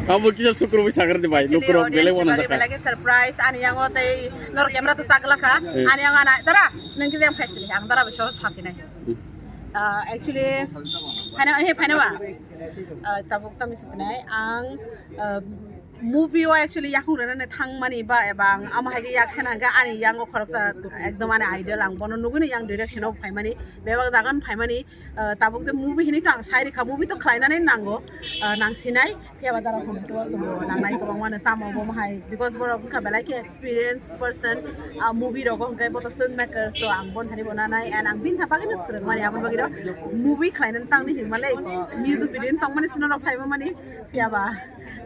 Kamu kisah syukur bisa ngerti baik. Lukur beli wana zakar. Lagi surprise ani yang otai nor kamera tu sagla ka ani yang anak tara nengki yang faisli ang tara besok hasina. Actually pana wa tabuk kami sesnai ang movie wa actually yakung rana ne thang mani ba ebang ama hage yak sena ga ani yang o kharap ekdom ani idol ang bono nuguni yang direction of phaimani bebak jagan phaimani tabuk je movie hini tang sairi kha movie to khlaina nei nango nang sinai ya badara som to nang nai ko bangwana tamo bo mahai because boro ka belai ke experienced person movie rogo kai boto filmmaker so ang bon thani bona nai and ang bin thapagi no sreng mani abon bagiro movie khlaina tang ni himale music video tang mani sino rok saiba mani ya ba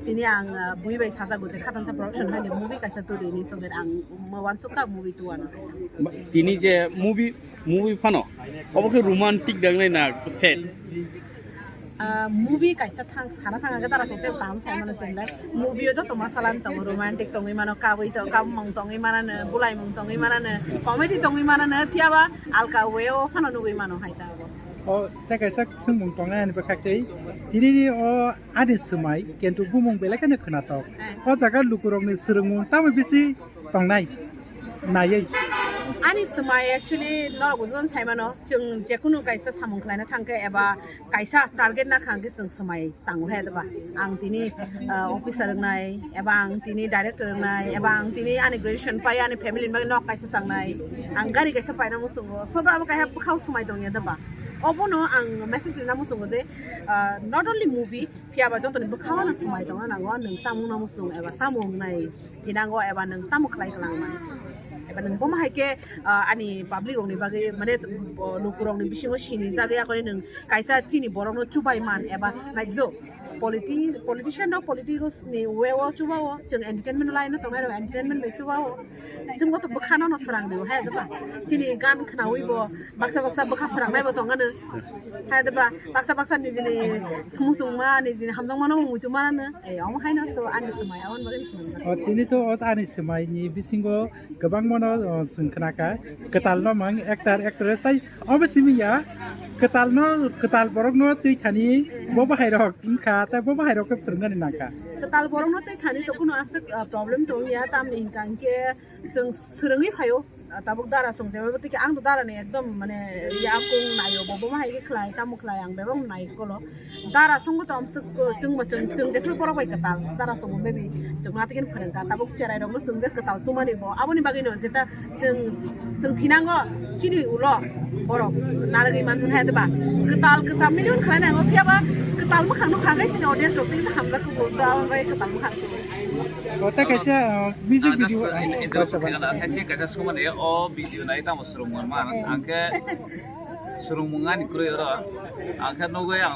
ini ang bui bai saja gute khatan sa production hani movie kaisa tu ini so that ang mawan suka movie tu ana Ini je movie pano. Apa ke romantic dangnai na set. movie kaisa thang khana thang aga tara sote tam sai mana chendai movie jo to masalan to romantic tongi mano kabui to kam mong tongi mana ne bulai mong tongi mana ne comedy tongi mana ne fiaba alka weo khano nugui mano haita ta kaisa sumung tonga ni bakaktai diri ade sumai kentu bumung belakane khnatok o jaga lukurok ni srungmung tamo bisi tongnai nayai ani semai actually nor gudon sai mano jung jekunu kaisa samung khlaina thangke eba kaisa target na khangke jung semai tangu he ba ang tini officer nai eba ang tini director nai eba ang tini ani graduation pai ani family bag nok kaisa tangnai ang gari kaisa paina musungo so da ka have khau semai dong ya da ba obono ang message na musungo de not only movie fiaba jontoni bukhawa na semai dong na ngo nang tamung na musung eba tamung nai tinango eba nang tamu khlai klang man eba nang boma haike ani public rong ni bagi mane lukurong ni bisingo sini jaga kore nang kaisa tini borong no chubai man eba naiddo politician no politics ni wewo chubawo jeng entertainment line no tongai ro entertainment le chubawo jeng goto bukhano no sarang de ha da ba tini gan khnawi bo baksa bukha sarang nai bo tongane ha da ba baksa ni jini musung ma ni jini hamdong mano muju mana ne ong haina so ani semai awan bagin semai tini to ani semai ni bisingo gabang mono sungkhnaka ketal no mang actress tai obesimi ya ketal borok no tui thani bo bahai rok inka ta bo bahai rok ke phirngani naka ketal borong no tui thani to kuno asek problem to ya tam ni kangke jeng srungi phayo tabuk dara song jebe boti ang to dara ni ekdom mane ya kung nayo bo ma hai ke khlai tamu khlai ang bebong nai kolo dara song to am suk jung ma jung de porok bai ketal dara song maybe jung na tikin phirang ka tabuk cherai rong no sung de ketal tu mani bo aboni bagi no jeta jung thinango kini ulo borok naragi mansun ha ba ketal million khlai na ngo fiaba ketal ma khang no khagai sin audience rok tin hamda ko bo sa bai ketal ma khang ta kaisa music video Kasi kaisa sumane o video na ita musrung man angke surung mungan ikro yoro angke nogo yang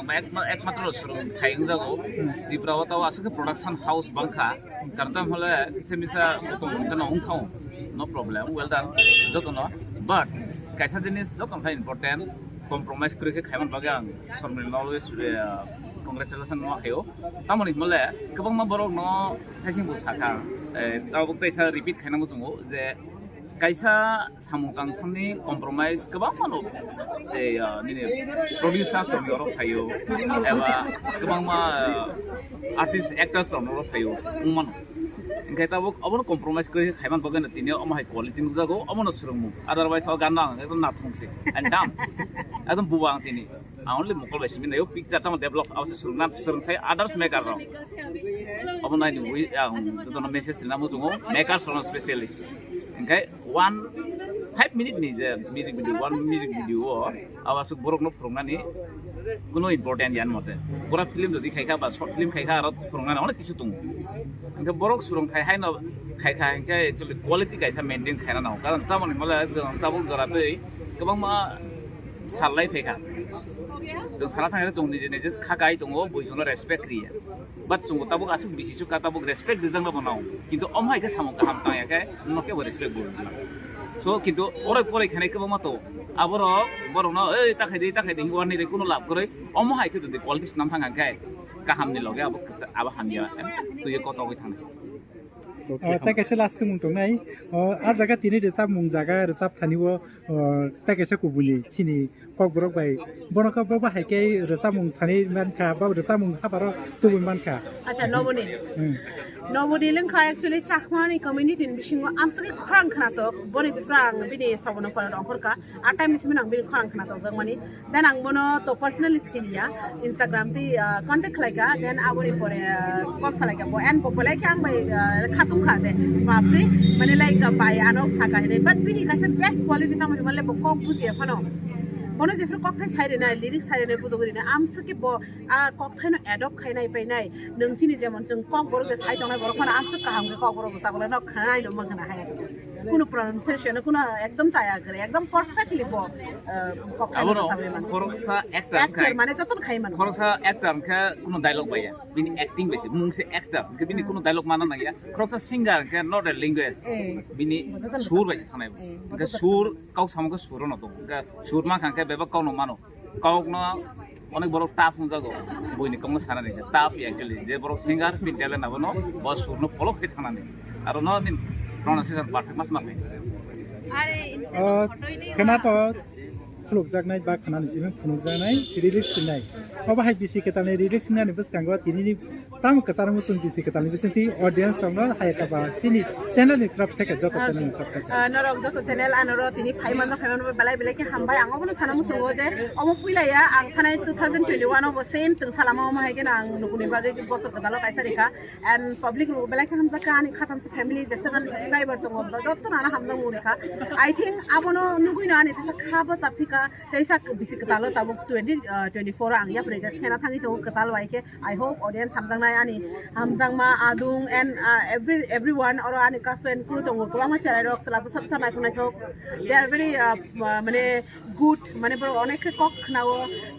ekmatro surung thaing jago jibrawa taw asake production house bangkha kartam hole kise misa kono ongthau no problem well done jotono but kaisa jinis joton thai important compromise kre khaiman bagang somni always congratulations no hayo tamoni mole kabang ma borok no thaising bu saka tabuk taisa repeat khaina mo jungo je kaisa samukang thani compromise kabang mano nini producer som yorok hayo eba kabang ma artist actors som yorok hayo umano engkai tabuk abono compromise kre khaiman bagan tini ama hai quality nujago abono surungmu otherwise o ganna ekdom na thungsi and dam ekdom buwang tini only mukol besi mina yo picture tamo develop awse surungan surungai others maker ro abono nai wi to no message na mo jungo maker son specially engkai 5 minute ni je music video awasuk borok no prongani kuno important yan mote pura film jodi khaika ba short film khaika aro prongana onek kichu tung engkai borok surung khai hai no khaika engkai actually quality kaisa maintain khaina na karon tamoni mala jong tabuk jora tei kabang ma salai pheka jong sala thang jong nije khakai tongo boijono respect kriya but jong tabuk asuk bisisu ka tabuk respect dijang na banao kintu omhai ke samuk kaham ta ya kai noke respect bol so kintu ore pore khane ke ma to aboro borona ei takhai dei warni re kuno lab kore omhai ke de quality nam thang kai kaham ni loge aba hamya tu ye koto wi thang ta kaisa last mung tongnai a jaga tini de sap mung jaga sap thaniwo ta kaisa kubuli chini kok borok bai bonaka ba haike resamung thani man kha ba resamung habaro tubun man kha আচ্ছা নবনী নবনী লেখা actually চাকমানি community বিশিঙ্গ আমসকে খরাং খানাতো বনি জিফ্রাং বিনি সবন ফল অংখরকা আর time নিসমিন আং বিনি খরাং খানাতো জংমানি দেন আং বনো তো personally সিনিয়া Instagram তি কন্টাক্ট লাইকা দেন আবনি পরে কক সালাইকা বো এন পপলাই কি আং বাই খাতুম খাজে বাপরে মানে লাইক বাই আনক সাকা হে বাট বিনি কাছে বেস্ট কোয়ালিটি তামনি মানে কক বুঝিয়ে ফানো বনো যেফ্র ককথাই সাইরে নাই লিরিক্স সাইরে নাই বুঝো করিনা আমসকে ব ককথাইনো অ্যাডপ্ট খাইনাই পাইনাই নংसिनि যেমন जों কক বরকে সাই দংনাই বরখানা আমসক কাহামকে কক বরক তাবলে ন খানাই লো মগনা হায়া কোনো প্রনাউন্সিয়েশন কোনো একদম চায়া করে একদম পারফেক্টলি ব ককথাইনো সাবে মানে খরকসা অ্যাক্টর মানে যতন খাই মানে খরকসা অ্যাক্টর কে কোনো ডায়লগ বাইয়া বিনি অ্যাক্টিং বেশি মুংসে অ্যাক্টর কে বিনি কোনো ডায়লগ মানা নাইয়া খরকসা সিঙ্গার কে নট এ ল্যাঙ্গুয়েজ বিনি সুর বেশি থানাই কে সুর কাউ সামকে সুর ন দং কে সুর মা খানকে বেবা কাউ ন মানো কাউ ন অনেক বড় টাফ হয়ে বইনি কম সারা নেই টাফ অ্যাকচুয়ালি যে বড় সিঙ্গার ফিন ট্যালেন্ট নাবো ন বা সুরনো ফলক কে থানা নেই আর ন দিন প্রনাউন্সিয়েশন পারফেক্ট মাস মাফে আরে khana to khuluk jaknai ba khana ni simen khuluk jaknai lyrics sinai oba hai bisi ketalni lyrics sinai ni buskango tinini tam kasar musun bisi ketalni bisinti audience rongno hai ka ba sini channel ni trap theke joto channel ni trap ka নরক যত channel Anar তিনি ফাইমান বেলাই বেলাই কি হামবাই আঙো কোনো সানা মুসুঙ্গো যে অমো পুইলাইয়া আং থানাই 2021 অব সেম তিং সালামা অমো হাইগেন আং নুকুনি বাগে বছর গদালো কাইসারিকা এন্ড পাবলিক বেলাই কি হামজা কানি খাতামসে ফ্যামিলি যেসেগান সাবস্ক্রাইবার দङ যত নানা হামদা মুরিকা আই থিংক আবনো নুগুইনা আনি তেসা খাবা চাপিকা তেসা বিসি গদালো তাবো 2024 আং ইয়া প্রেগা সেনা থাঙ্গি তো গদাল ওয়াইকে আই হোপ অডিয়েন্স হামজাংনাই আনি হামজাংমা আদুং and everyone or ani kaswen kru dङ गोबां मानसिया रक सलाबो सबसा नायथाव they are very মানে good মানে বড় অনেক কক নাও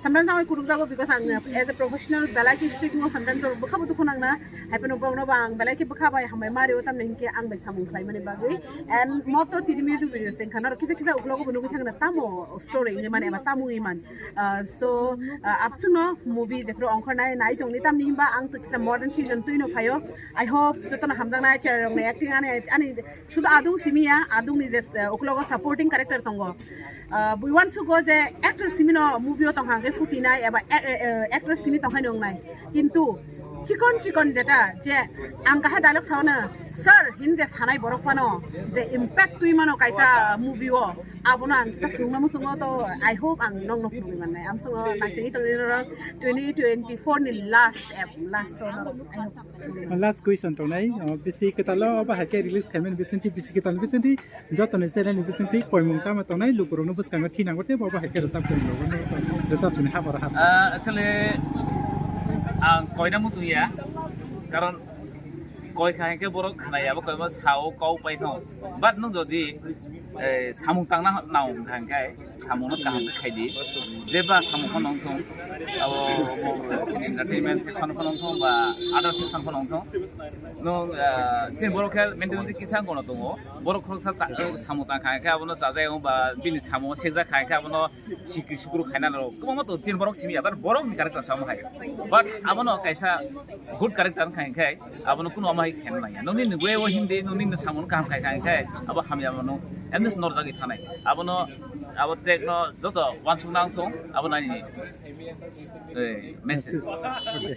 sometimes আমি কুরুক যাবো because আং as a professional বেলাকি স্পিকিং ও sometimes বখাবো দুখন আংনা হাইপেন বংনো বাং বেলাকি বখাবাই হামাই মারিও তাম নেনকে আং বাই সামুং খাই মানে বাগै and মতো তিনি মিউজিক ভিডিওস দেন খানার কিসা কিসা উগলগো বনুগি থাকনা তামো স্টোরি মানে বা তামু ইমান so আপসুনো মুভি যেফ্র অংখনাই নাই দংনি তামনি হিমবা আং তো কিসা মডার্ন সিজন তুইনো ফাयो I hope যতন হামজাংনাই চ্যানেল অ্যাক্টিং আনি শুধু আদু সিমিয়া আদু নিজে উগলগো সাপোর্টিং ক্যারেক্টার দङ we want to go যে actor simino movie tong hangke futinai eba actor simi tong hainong nai kintu চিকন যেটা যে আং কাহা ডায়লগ সাওনা স্যার হিন যে সানাই বরক পানো যে ইমপ্যাক্ট তুই মানো কাইসা মুভি ও আবনা আং তা সুংনা মুসুঙ্গ তো আই হোপ আং নং ন ফুমি মানে আম সুঙ্গ নাইসি তো 2024 ni last last question to nai bisi ketalo ba hake release themen bisinti bisi ketal bisinti jotone channel bisinti koimung ta ma to nai lukurong no buskango thinangote ba hake resap ko resap ni habara ha actually ang koina mu tuya karon koi khai ke borok khanaya ba koi ma sao kau pai no bat nung jodi samung tangna naw khang kai samung no kaham khai di jeba samung ko nong thong abo entertainment section ko nong thong ba other section ko nong thong no chin borok kha mentality kisang ko no tongo borok khol sa samung tang khai ka abo no jajai ba bini samung sekja khai ka abo no sikuru khaina ro ko ma to chin borok simi abar borok ni character samung khai but abo no kaisa good character khai khai abo no kuno mai khen nai no nin we o hindi no nin samung kaham khai khai abo hamya no emis nor jagi thanai abo no abo tek no joto wansung nang thong abo nai ni message okay